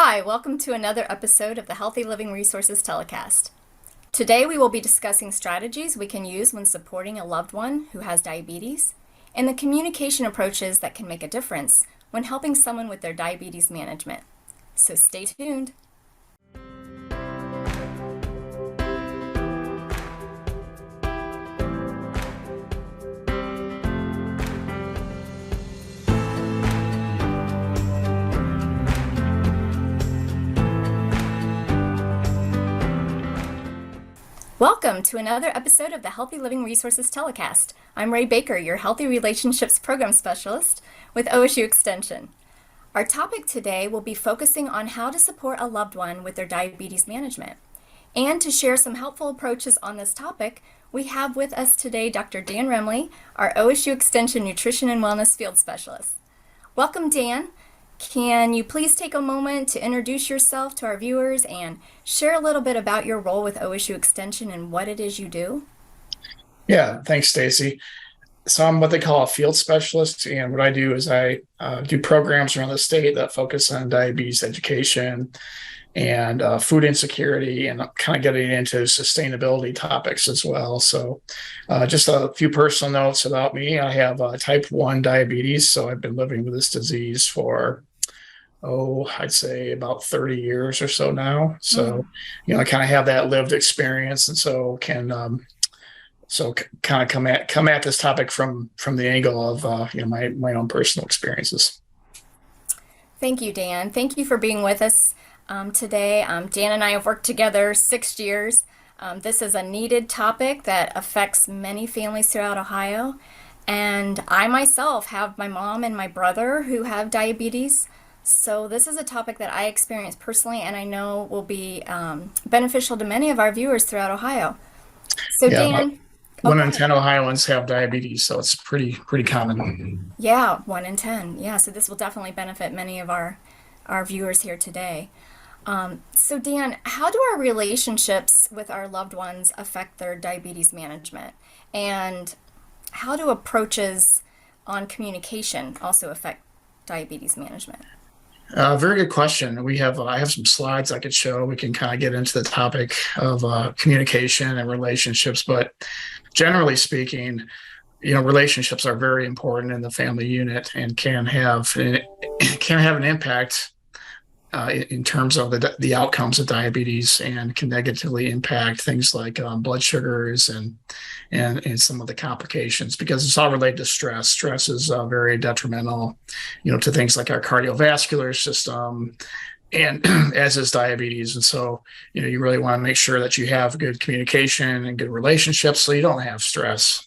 Hi, welcome to another episode of the Healthy Living Resources telecast. Today we will be discussing strategies we can use when supporting a loved one who has diabetes and the communication approaches that can make a difference when helping someone with their diabetes management. So stay tuned. Welcome to another episode of the Healthy Living Resources telecast. I'm Rae Baker, your Healthy Relationships Program Specialist with OSU Extension. Our topic today will be focusing on how to support a loved one with their diabetes management. And to share some helpful approaches on this topic, we have with us today Dr. Dan Remley, our OSU Extension Nutrition and Wellness Field Specialist. Welcome, Dan. Can you please take a moment to introduce yourself to our viewers and share a little bit about your role with OSU Extension and what it is you do? Yeah, thanks, Stacy. So I'm what they call a field specialist, and what I do is I do programs around the state that focus on diabetes education and food insecurity, and kind of getting into sustainability topics as well. So just a few personal notes about me. I have type 1 diabetes, so I've been living with this disease for I'd say about 30 years or so now. So, I kind of have that lived experience, and so can kind of come at this topic from the angle of my own personal experiences. Thank you, Dan. Thank you for being with us today. Dan and I have worked together 6 years. This is a needed topic that affects many families throughout Ohio, and I myself have my mom and my brother who have diabetes. So this is a topic that I experienced personally and I know will be beneficial to many of our viewers throughout Ohio. So Yeah, Dan, 1 in 10 Ohioans have diabetes, so it's pretty common. Yeah, 1 in 10. Yeah, so this will definitely benefit many of our viewers here today. So Dan, how do our relationships with our loved ones affect their diabetes management? And how do approaches on communication also affect diabetes management? Very good question. I have some slides I could show. We can kind of get into the topic of communication and relationships, but generally speaking, relationships are very important in the family unit and can have an impact in terms of the outcomes of diabetes, and can negatively impact things like blood sugars and some of the complications, because it's all related to stress. Stress is very detrimental, to things like our cardiovascular system, and as is diabetes. And so, you really want to make sure that you have good communication and good relationships so you don't have stress.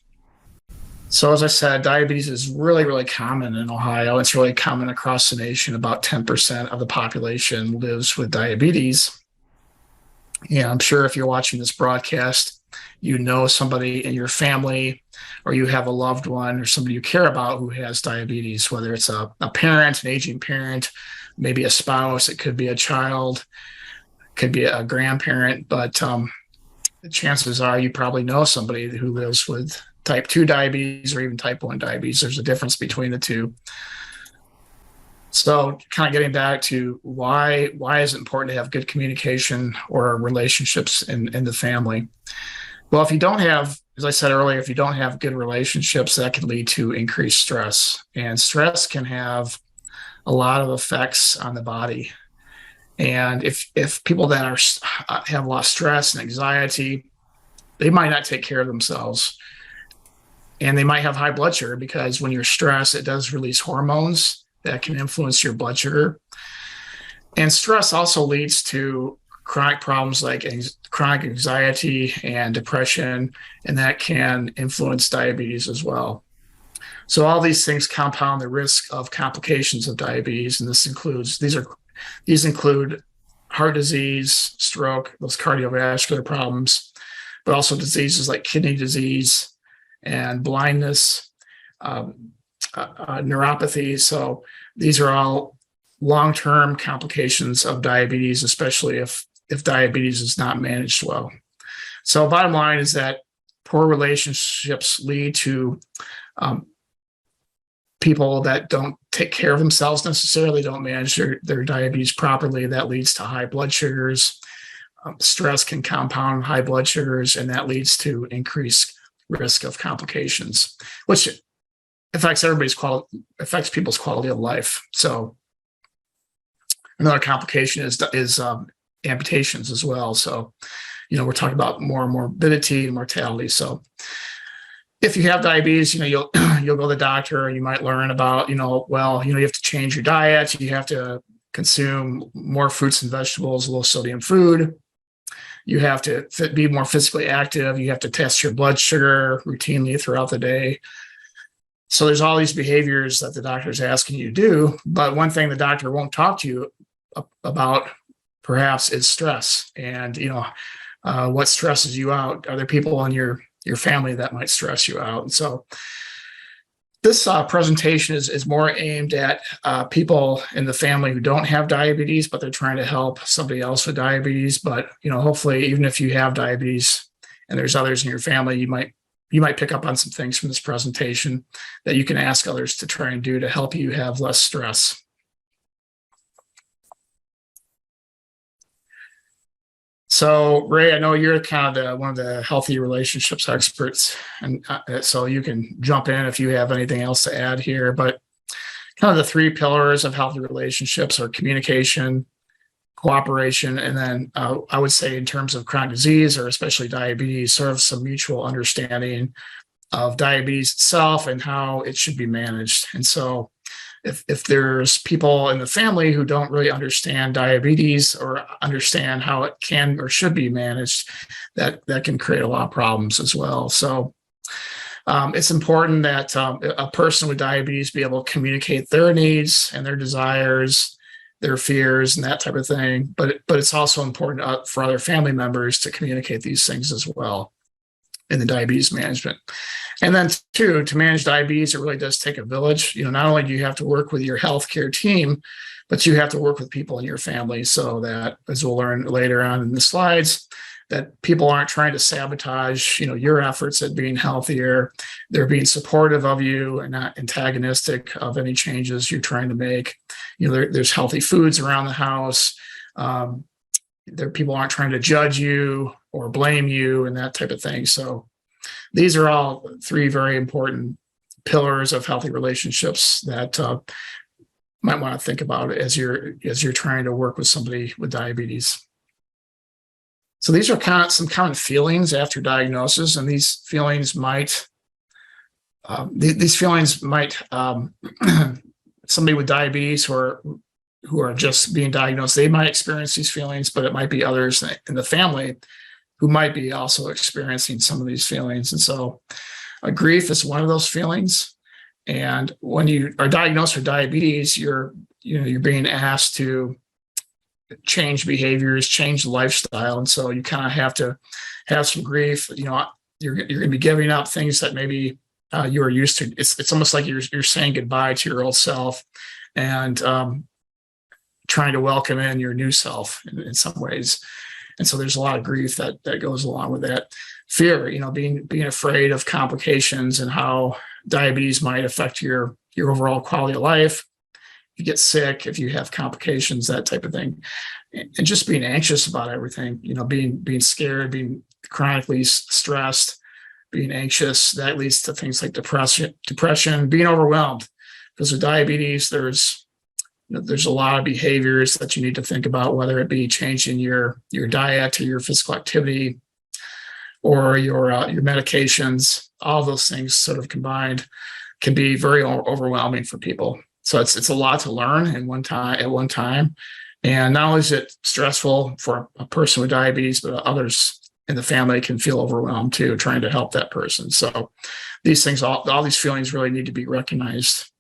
So as I said, diabetes is really, really common in Ohio. It's really common across the nation. About 10% of the population lives with diabetes. Yeah, I'm sure if you're watching this broadcast, you know somebody in your family, or you have a loved one or somebody you care about who has diabetes, whether it's a parent, an aging parent, maybe a spouse, it could be a child, could be a grandparent, but the chances are you probably know somebody who lives with type 2 diabetes or even type 1 diabetes. There's a difference between the two. So kind of getting back to why is it important to have good communication or relationships in the family? Well, if you don't have, as I said earlier, if you don't have good relationships, that can lead to increased stress. And stress can have a lot of effects on the body. And if people that have a lot of stress and anxiety, they might not take care of themselves. And they might have high blood sugar, because when you're stressed, it does release hormones that can influence your blood sugar. And stress also leads to chronic problems like chronic anxiety and depression, and that can influence diabetes as well. So all these things compound the risk of complications of diabetes, and these include heart disease, stroke, those cardiovascular problems, but also diseases like kidney disease and blindness, neuropathy. So these are all long-term complications of diabetes, especially if diabetes is not managed well. So bottom line is that poor relationships lead to people that don't take care of themselves necessarily, don't manage their diabetes properly. That leads to high blood sugars. Stress can compound high blood sugars, and that leads to increased risk of complications, which affects people's quality of life. So another complication is amputations as well. So, we're talking about more morbidity and mortality. So if you have diabetes, you'll go to the doctor and you might learn about, you have to change your diet. You have to consume more fruits and vegetables, low sodium food. You have to be more physically active. You have to test your blood sugar routinely throughout the day. So there's all these behaviors that the doctor is asking you to do. But one thing the doctor won't talk to you about perhaps is stress. And, what stresses you out? Are there people in your family that might stress you out? And so this presentation is more aimed at people in the family who don't have diabetes, but they're trying to help somebody else with diabetes. But, hopefully, even if you have diabetes and there's others in your family, you might pick up on some things from this presentation that you can ask others to try and do to help you have less stress. So, Rae, I know you're kind of one of the healthy relationships experts, and so you can jump in if you have anything else to add here. But kind of the three pillars of healthy relationships are communication, cooperation, and then I would say in terms of chronic disease, or especially diabetes, sort of some mutual understanding of diabetes itself and how it should be managed. And so if there's people in the family who don't really understand diabetes or understand how it can or should be managed, that can create a lot of problems as well. So it's important that a person with diabetes be able to communicate their needs and their desires, their fears, and that type of thing. But it's also important for other family members to communicate these things as well in the diabetes management. And then two, to manage diabetes, it really does take a village. Not only do you have to work with your healthcare team, but you have to work with people in your family so that, as we'll learn later on in the slides, that people aren't trying to sabotage, your efforts at being healthier. They're being supportive of you and not antagonistic of any changes you're trying to make. There's healthy foods around the house. People aren't trying to judge you or blame you and that type of thing. So these are all three very important pillars of healthy relationships that might want to think about as you're trying to work with somebody with diabetes. So these are some common feelings after diagnosis, and these feelings might somebody with diabetes who are just being diagnosed, they might experience these feelings, but it might be others in the family who might be also experiencing some of these feelings. And so grief is one of those feelings. And when you are diagnosed with diabetes, you're being asked to change behaviors, change lifestyle. And so you kind of have to have some grief. You're going to be giving up things that maybe you are used to. It's almost like you're saying goodbye to your old self and trying to welcome in your new self in some ways. And so there's a lot of grief that goes along with that. Fear, being afraid of complications and how diabetes might affect your overall quality of life. If you get sick, if you have complications, that type of thing. And just being anxious about everything, being scared, being chronically stressed, being anxious, that leads to things like depression, being overwhelmed. Because with diabetes, there's a lot of behaviors that you need to think about, whether it be changing your diet or your physical activity or your medications. All those things sort of combined can be very overwhelming for people. So it's a lot to learn at one time. And not only is it stressful for a person with diabetes, but others in the family can feel overwhelmed too, trying to help that person. So these things, all these feelings really need to be recognized.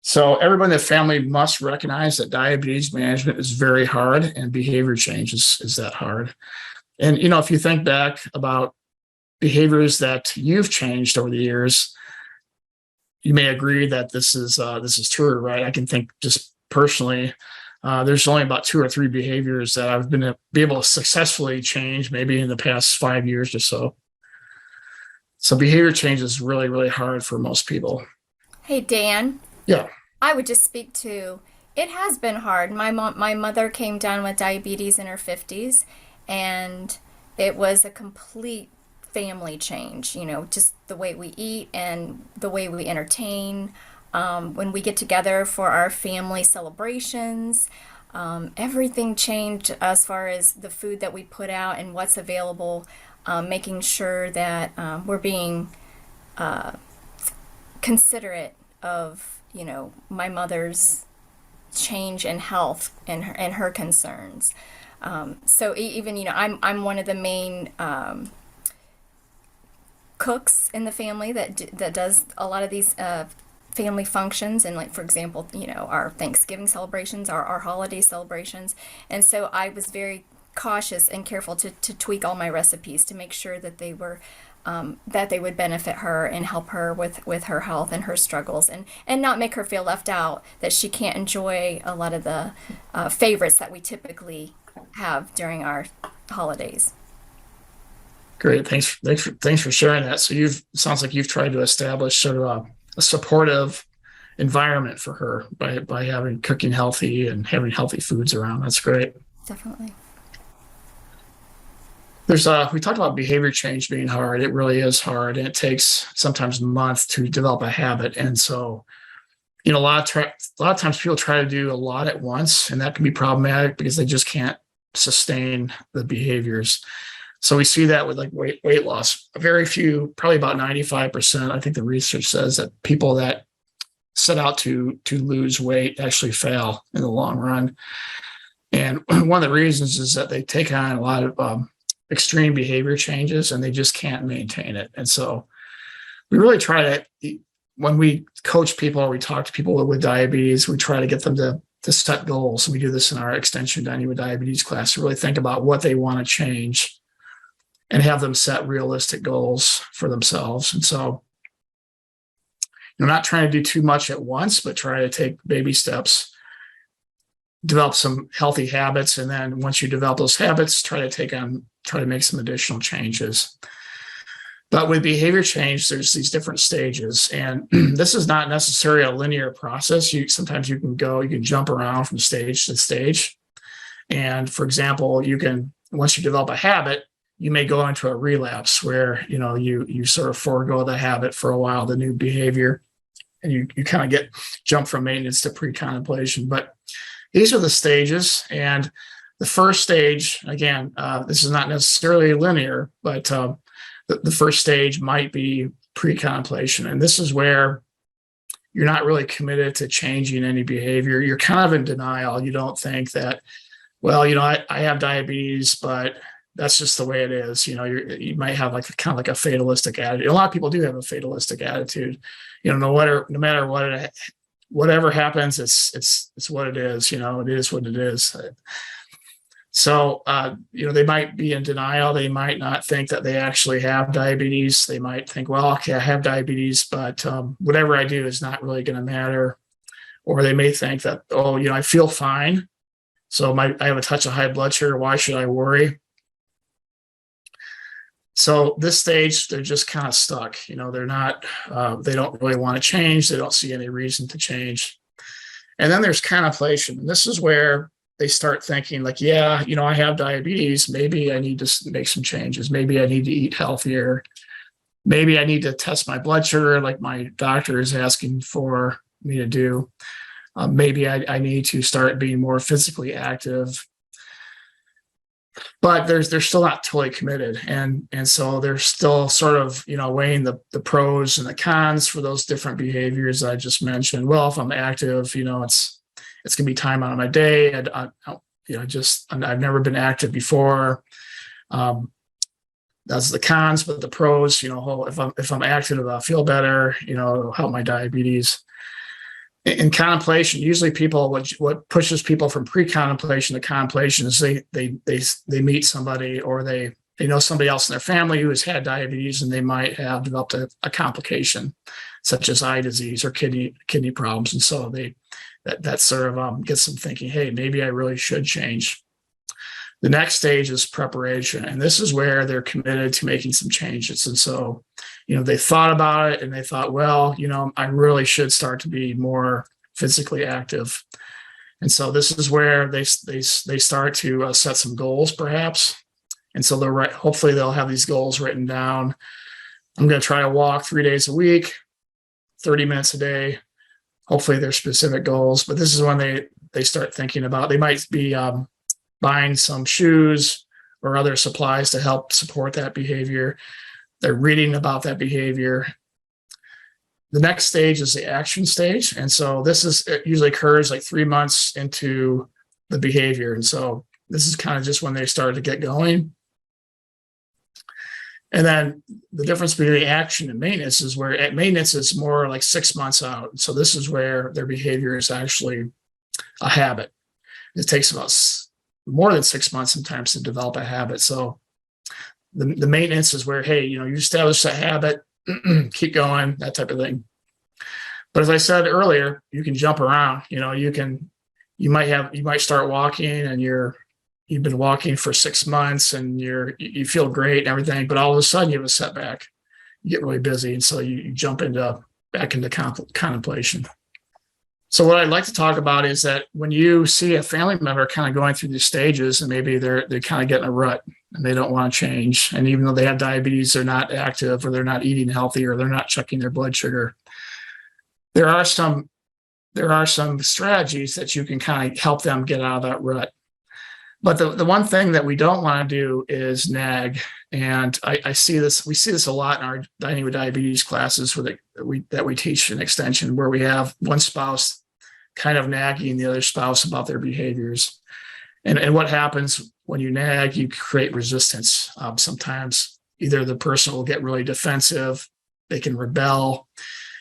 So everyone in the family must recognize that diabetes management is very hard and behavior change is that hard. And, if you think back about behaviors that you've changed over the years, you may agree that this is true, right? I can think just personally, there's only about 2 or 3 behaviors that I've been able to successfully change maybe in the past 5 years or so. So behavior change is really, really hard for most people. Hey, Dan. Yeah. I would just speak to it has been hard. My mother came down with diabetes in her 50s, and it was a complete family change, just the way we eat and the way we entertain. When we get together for our family celebrations, everything changed as far as the food that we put out and what's available, making sure that we're being considerate of my mother's change in health and her concerns. So even I'm one of the main cooks in the family that does a lot of these family functions, and like for example our Thanksgiving celebrations, our holiday celebrations. And so I was very cautious and careful to tweak all my recipes to make sure that they were that they would benefit her and help her with her health and her struggles, and not make her feel left out, that she can't enjoy a lot of the favorites that we typically have during our holidays. Great. Thanks for sharing that. So sounds like you've tried to establish sort of a supportive environment for her by having cooking healthy and having healthy foods around. That's great. Definitely. We talked about behavior change being hard. It really is hard, and it takes sometimes months to develop a habit. And so, a lot of times people try to do a lot at once, and that can be problematic because they just can't sustain the behaviors. So we see that with like weight loss. Very few, probably about 95%. I think the research says that people that set out to lose weight actually fail in the long run. And one of the reasons is that they take on a lot of extreme behavior changes, and they just can't maintain it. And so we really try to, when we coach people or we talk to people with diabetes, we try to get them to set goals. And we do this in our Extension Dining with Diabetes class, to really think about what they want to change and have them set realistic goals for themselves. And so, not trying to do too much at once, but try to take baby steps, develop some healthy habits. And then once you develop those habits, try to make some additional changes. But with behavior change, there's these different stages, and this is not necessarily a linear process. Sometimes you can jump around from stage to stage. And for example, once you develop a habit, you may go into a relapse where, you sort of forego the habit for a while, the new behavior, and you kind of jump from maintenance to pre-contemplation. But these are the stages. And the first stage, again, this is not necessarily linear, but the first stage might be pre-contemplation. And this is where you're not really committed to changing any behavior. You're kind of in denial. You don't think that, well, I have diabetes, but that's just the way it is. You might have kind of like a fatalistic attitude. A lot of people do have a fatalistic attitude. No matter whatever happens, it's what it is. It is what it is. So, they might be in denial. They might not think that they actually have diabetes. They might think, well, okay, I have diabetes, but whatever I do is not really going to matter. Or they may think that, oh, I feel fine. So I have a touch of high blood sugar. Why should I worry? So this stage, they're just kind of stuck. They're not, they don't really want to change. They don't see any reason to change. And then there's contemplation. And this is where they start thinking like, yeah, I have diabetes. Maybe I need to make some changes. Maybe I need to eat healthier. Maybe I need to test my blood sugar like my doctor is asking for me to do. Maybe I need to start being more physically active. But they're still not totally committed. And so they're still sort of, weighing the pros and the cons for those different behaviors I just mentioned. Well, if I'm active, it's going to be time out of my day. I've never been active before. That's the cons, but the pros, if I'm active, I'll feel better, it'll help my diabetes. In contemplation, usually what pushes people from pre-contemplation to contemplation is they meet somebody, or they know somebody else in their family who has had diabetes, and they might have developed a complication such as eye disease or kidney problems. And so that sort of gets them thinking, hey, maybe I really should change. The next stage is preparation. And this is where they're committed to making some changes. And so, they thought about it and they thought, well, I really should start to be more physically active. And so this is where they start to set some goals, perhaps. And so hopefully they'll have these goals written down. I'm going to try to walk 3 days a week, 30 minutes a day. Hopefully they're specific goals, but this is when they start thinking about, they might be buying some shoes or other supplies to help support that behavior. They're reading about that behavior. The next stage is the action stage. And so it usually occurs like 3 months into the behavior. And so this is kind of just when they start to get going. And then the difference between action and maintenance is where at maintenance is more like 6 months out. So this is where their behavior is actually a habit. It takes about more than 6 months sometimes to develop a habit. So the maintenance is where, hey, you establish a habit, keep going, that type of thing. But as I said earlier, you can jump around. You might start walking and you've been walking for 6 months and you feel great and everything, but all of a sudden you have a setback. You get really busy, and so you jump back into contemplation. So what I'd like to talk about is that when you see a family member kind of going through these stages and maybe they kind of get in a rut and they don't want to change, and even though they have diabetes, they're not active or they're not eating healthy or they're not checking their blood sugar, there are some strategies that you can kind of help them get out of that rut. But the one thing that we don't want to do is nag. And we see this a lot in our Dining with Diabetes classes that we teach in Extension, where we have one spouse kind of nagging the other spouse about their behaviors. And what happens when you nag, you create resistance. Sometimes either the person will get really defensive, they can rebel,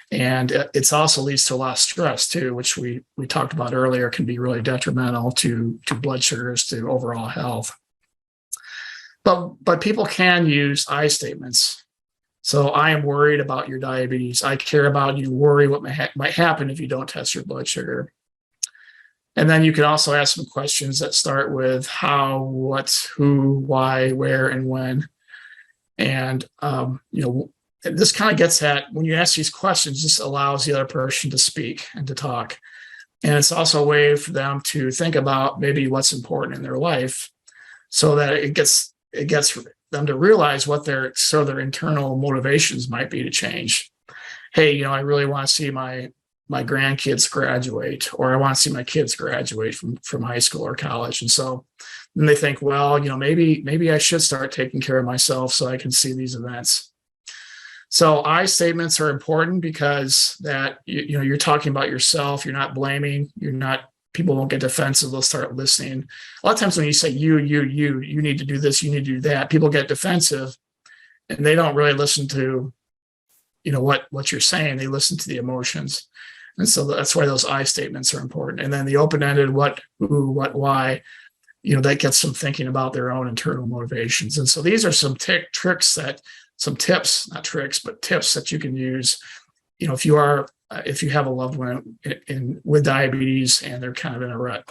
and it also leads to a lot of stress too, which we talked about earlier, can be really detrimental to blood sugars, to overall health. But people can use I statements. So I am worried about your diabetes. I care about you. Worry what might happen if you don't test your blood sugar. And then you can also ask some questions that start with how, what, who, why, where, and when. And this kind of gets at, when you ask these questions, this allows the other person to speak and to talk. And it's also a way for them to think about maybe what's important in their life, so that it gets them to realize what their internal motivations might be to change. Hey, I really want to see my grandkids graduate, or I want to see my kids graduate from high school or college. And so then they think, well, maybe I should start taking care of myself so I can see these events. So I statements are important because that you're talking about yourself. You're not blaming. People won't get defensive. They'll start listening. A lot of times when you say you need to do this, you need to do that, people get defensive and they don't really listen to, what you're saying. They listen to the emotions. And so that's why those I statements are important. And then the open-ended what, who, what, why, that gets them thinking about their own internal motivations. And so these are some tips, not tricks, but tips that you can use, if you have a loved one with diabetes and they're kind of in a rut.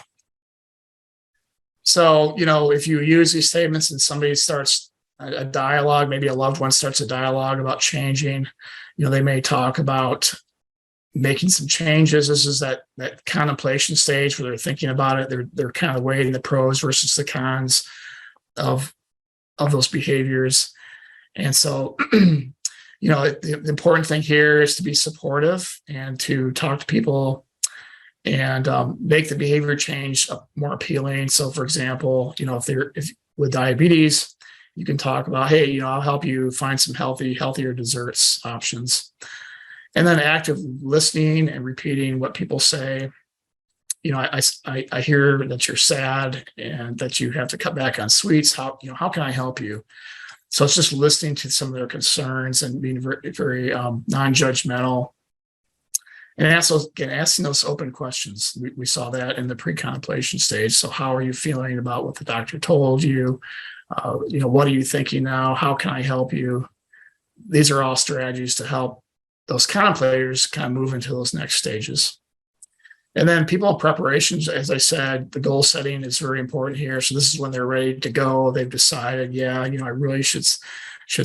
So, if you use these statements and somebody starts a dialogue, maybe a loved one starts a dialogue about changing, they may talk about making some changes. This is that contemplation stage where they're thinking about it. They're kind of weighing the pros versus the cons of those behaviors. And so, the important thing here is to be supportive and to talk to people and make the behavior change more appealing. So, for example, if with diabetes, you can talk about, hey, I'll help you find some healthier desserts options. And then active listening and repeating what people say. I hear that you're sad and that you have to cut back on sweets. How can I help you? So it's just listening to some of their concerns and being very, very non-judgmental. And asking those open questions. We saw that in the pre-contemplation stage. So how are you feeling about what the doctor told you? What are you thinking now? How can I help you? These are all strategies to help those contemplators kind of move into those next stages. And then people in preparations, as I said, the goal setting is very important here. So this is when they're ready to go. They've decided, I really should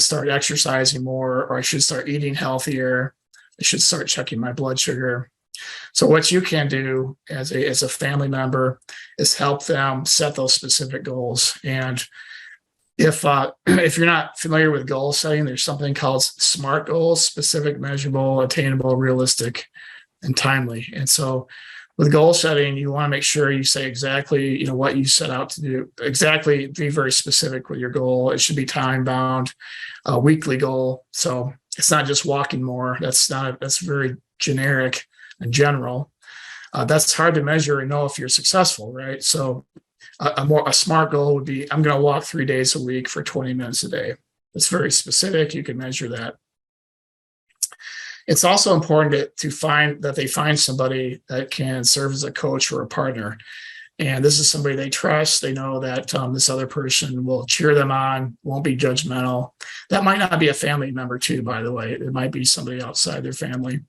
start exercising more, or I should start eating healthier. I should start checking my blood sugar. So what you can do as a family member is help them set those specific goals. And if you're not familiar with goal setting, there's something called SMART goals: specific, measurable, attainable, realistic, and timely. And so with goal setting, you want to make sure you say exactly, what you set out to do. Exactly, be very specific with your goal. It should be time bound, a weekly goal. So it's not just walking more. That's very generic and general. That's hard to measure and know if you're successful, right? So a smart goal would be, I'm going to walk 3 days a week for 20 minutes a day. It's very specific. You can measure that. It's also important to find that they find somebody that can serve as a coach or a partner. And this is somebody they trust. They know that this other person will cheer them on, won't be judgmental. That might not be a family member too, by the way. It might be somebody outside their family.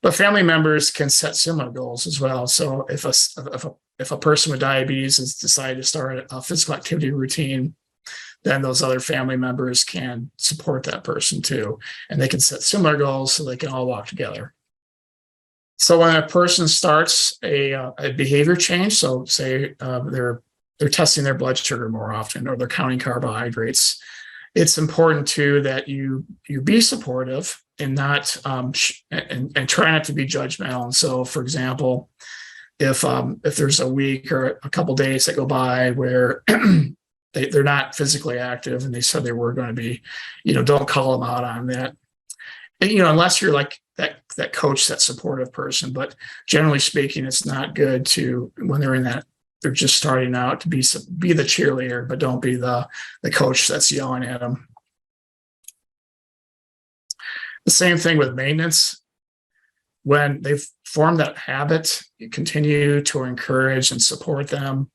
But family members can set similar goals as well. So if a person with diabetes has decided to start a physical activity routine, then those other family members can support that person too. And they can set similar goals so they can all walk together. So when a person starts a behavior change, so say they're testing their blood sugar more often, or they're counting carbohydrates, it's important too that you be supportive and not and try not to be judgmental. And so, for example, if there's a week or a couple days that go by where they're not physically active and they said they were going to be, don't call them out on that. And, unless you're like that coach, that supportive person. But generally speaking, it's not good to, when they're in that, they're just starting out, to be the cheerleader, but don't be the coach that's yelling at them. The same thing with maintenance. When they've formed that habit, you continue to encourage and support them,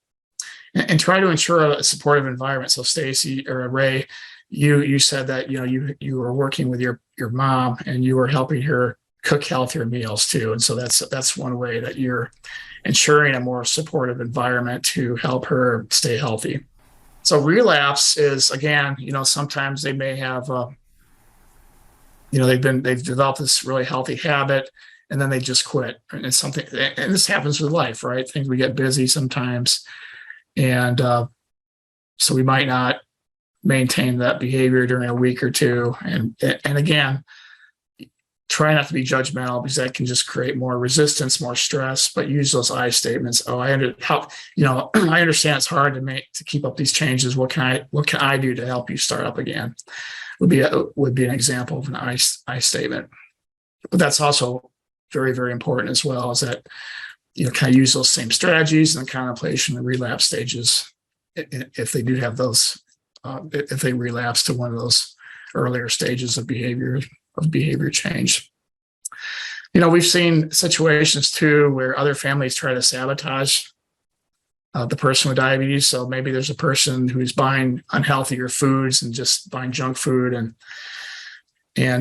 and try to ensure a supportive environment. So Stacy or Rae, you said that you were working with your mom and you were helping her cook healthier meals too. And so that's one way that you're ensuring a more supportive environment to help her stay healthy. So relapse is, again, sometimes they may have they've developed this really healthy habit and then they just quit. And it's something, and this happens with life, right? Things, we get busy sometimes. And so we might not maintain that behavior during a week or two. And again, try not to be judgmental, because that can just create more resistance, more stress. But use those I statements. Oh, I understand it's hard to keep up these changes. What can I do to help you start up again? Would be an example of an I statement. But that's also very, very important as well, is that kind of use those same strategies in the contemplation and relapse stages, if they do have those, if they relapse to one of those earlier stages of behavior change. We've seen situations too where other families try to sabotage the person with diabetes. So maybe there's a person who's buying unhealthier foods and just buying junk food and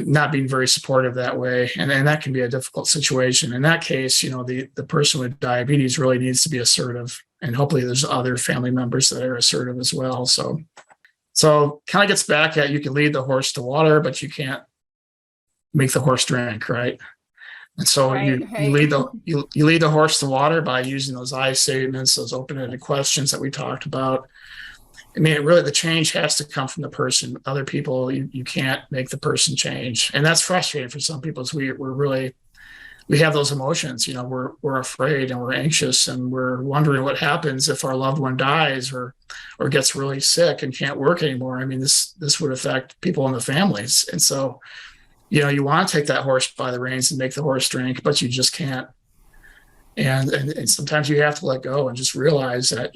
not being very supportive that way. And that can be a difficult situation. In that case, the person with diabetes really needs to be assertive. And hopefully there's other family members that are assertive as well. So kind of gets back at, you can lead the horse to water, but you can't make the horse drink, right? And so you lead the horse to water by using those I statements, those open-ended questions that we talked about. I mean, the change has to come from the person. Other people, you can't make the person change. And that's frustrating for some people. We have those emotions, we're afraid and we're anxious and we're wondering what happens if our loved one dies or gets really sick and can't work anymore. I mean, this would affect people in the families. And so, you want to take that horse by the reins and make the horse drink, but you just can't. And sometimes you have to let go and just realize that,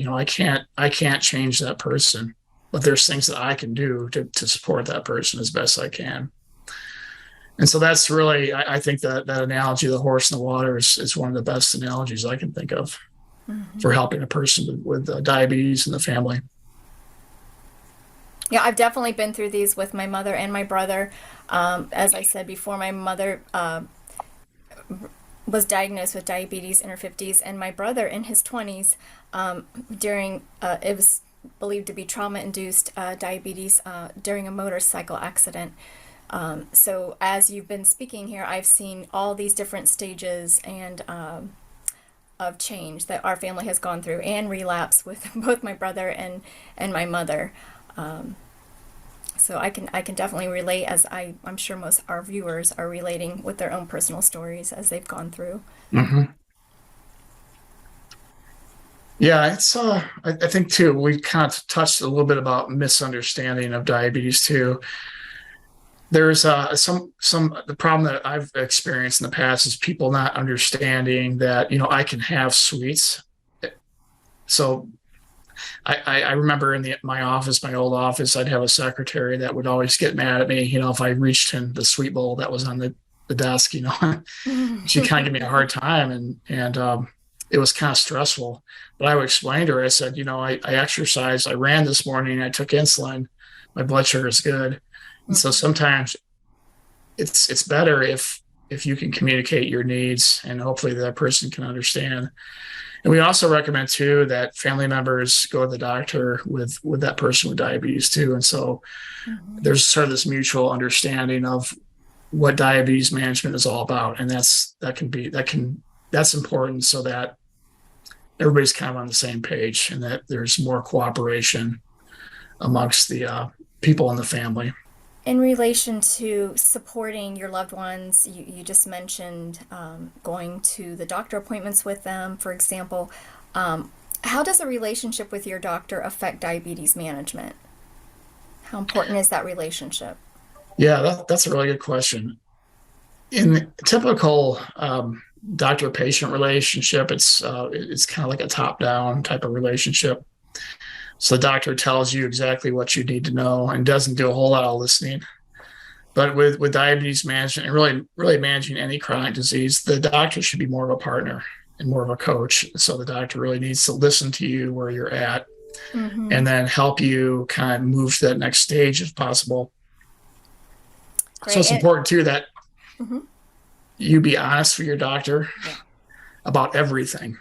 I can't change that person, but there's things that I can do to support that person as best I can. And so that's really, I think that analogy of the horse and the water is one of the best analogies I can think of for helping a person with diabetes in the family. Yeah, I've definitely been through these with my mother and my brother. As I said before, my mother was diagnosed with diabetes in her 50s, and my brother in his 20s during, it was believed to be trauma-induced diabetes during a motorcycle accident. So as you've been speaking here, I've seen all these different stages and of change that our family has gone through, and relapse with both my brother and my mother. So I can definitely relate, as I'm sure most our viewers are relating with their own personal stories as they've gone through. Hmm. Yeah, it's I think too, we kind of touched a little bit about misunderstanding of diabetes too. There's some the problem that I've experienced in the past is people not understanding that, I can have sweets. So I remember in my office, my old office, I'd have a secretary that would always get mad at me, if I reached in the sweet bowl that was on the desk, she kind of gave me a hard time, and it was kind of stressful. But I would explain to her, I said, I exercised, I ran this morning, I took insulin, my blood sugar is good. And so sometimes it's better if you can communicate your needs, and hopefully that person can understand. And we also recommend too that family members go to the doctor with that person with diabetes too. And so there's sort of this mutual understanding of what diabetes management is all about, and that's important, so that everybody's kind of on the same page and that there's more cooperation amongst the people in the family. In relation to supporting your loved ones, you just mentioned going to the doctor appointments with them, for example. How does a relationship with your doctor affect diabetes management? How important is that relationship? Yeah, that's a really good question. In typical doctor-patient relationship, it's kind of like a top-down type of relationship. So the doctor tells you exactly what you need to know and doesn't do a whole lot of listening. But with diabetes management and really managing any chronic disease, the doctor should be more of a partner and more of a coach. So the doctor really needs to listen to you where you're at, and then help you kind of move to that next stage if possible. Great. So it's important too that you be honest with your doctor about everything.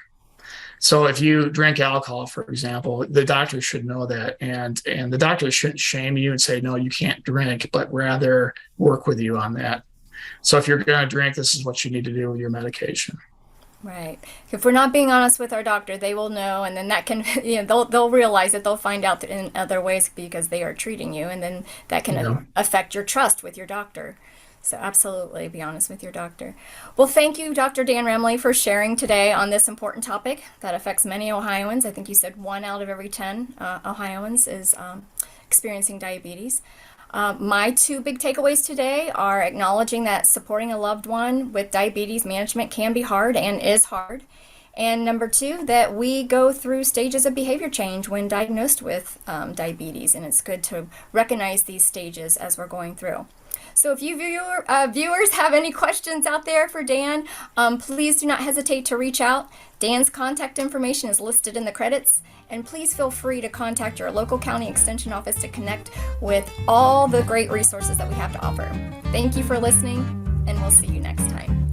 So if you drink alcohol, for example, the doctor should know that, and the doctor shouldn't shame you and say, no, you can't drink, but rather work with you on that. So if you're going to drink, this is what you need to do with your medication. Right. If we're not being honest with our doctor, they will know, and then that can, they'll realize it. They'll find out in other ways because they are treating you, and then that can affect your trust with your doctor. So absolutely be honest with your doctor. Well, thank you, Dr. Dan Remley, for sharing today on this important topic that affects many Ohioans. I think you said 1 out of every 10 Ohioans is experiencing diabetes. My 2 big takeaways today are acknowledging that supporting a loved one with diabetes management can be hard and is hard. And number 2, that we go through stages of behavior change when diagnosed with diabetes, and it's good to recognize these stages as we're going through. So if you viewers have any questions out there for Dan, please do not hesitate to reach out. Dan's contact information is listed in the credits, and please feel free to contact your local county extension office to connect with all the great resources that we have to offer. Thank you for listening, and we'll see you next time.